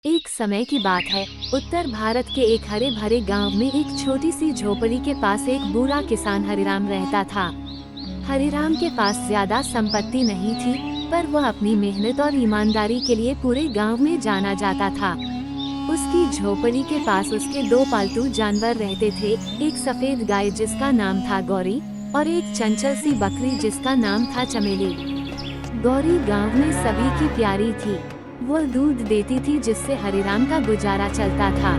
एक समय की बात है। उत्तर भारत के एक हरे भरे गांव में एक छोटी सी झोपड़ी के पास एक बूढ़ा किसान हरिराम रहता था। हरिराम के पास ज्यादा संपत्ति नहीं थी, पर वह अपनी मेहनत और ईमानदारी के लिए पूरे गांव में जाना जाता था। उसकी झोपड़ी के पास उसके दो पालतू जानवर रहते थे, एक सफेद गाय जिसका नाम था गौरी और एक चंचल सी बकरी जिसका नाम था चमेली। गौरी गांव में सभी की प्यारी थी। वो दूध देती थी जिससे हरिराम का गुजारा चलता था।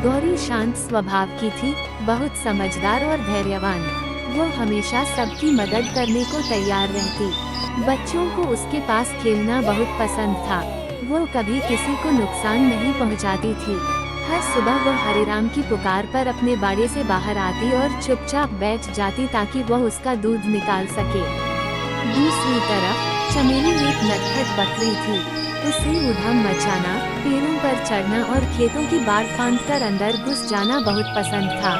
गौरी शांत स्वभाव की थी, बहुत समझदार और धैर्यवान। वो हमेशा सबकी मदद करने को तैयार रहती। बच्चों को उसके पास खेलना बहुत पसंद था। वो कभी किसी को नुकसान नहीं पहुंचाती थी। हर सुबह वो हरिराम की पुकार पर अपने बाड़े से बाहर आती और चुपचाप बैठ जाती ताकि वह उसका दूध निकाल सके। दूसरी तरफ चमेली एक नटखट बकरी थी। उसे उधम मचाना, पेड़ों पर चढ़ना और खेतों की बाड़ फांदकर अंदर घुस जाना बहुत पसंद था।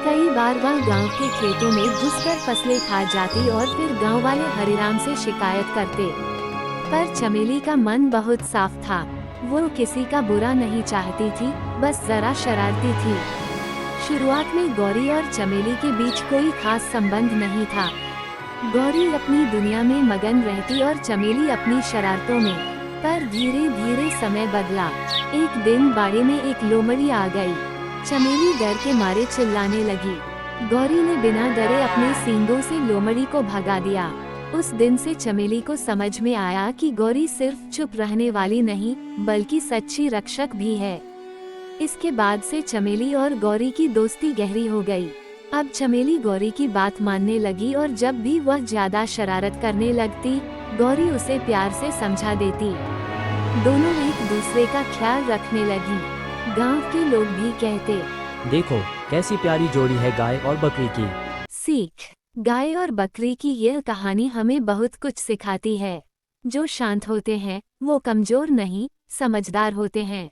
कई बार वह गांव के खेतों में घुसकर फसलें खा जाती और फिर गांव वाले हरिराम से शिकायत करते। पर चमेली का मन बहुत साफ था। वो किसी का बुरा नहीं चाहती थी, बस जरा शरारती थी। शुरुआत में गौरी और चमेली के बीच कोई खास संबंध नहीं था। गौरी अपनी दुनिया में मगन रहती और चमेली अपनी शरारतों में। पर धीरे धीरे समय बदला। एक दिन बाड़े में एक लोमड़ी आ गई। चमेली डर के मारे चिल्लाने लगी। गौरी ने बिना डरे अपने सींगों से लोमड़ी को भगा दिया। उस दिन से चमेली को समझ में आया कि गौरी सिर्फ चुप रहने वाली नहीं, बल्कि सच्ची रक्षक भी है। इसके बाद से चमेली और गौरी की दोस्ती गहरी हो गई। अब चमेली गौरी की बात मानने लगी और जब भी वह ज्यादा शरारत करने लगती, गौरी उसे प्यार से समझा देती। दोनों एक दूसरे का ख्याल रखने लगी। गांव के लोग भी कहते, देखो कैसी प्यारी जोड़ी है गाय और बकरी की। सीख। गाय और बकरी की यह कहानी हमें बहुत कुछ सिखाती है। जो शांत होते हैं वो कमजोर नहीं, समझदार होते हैं।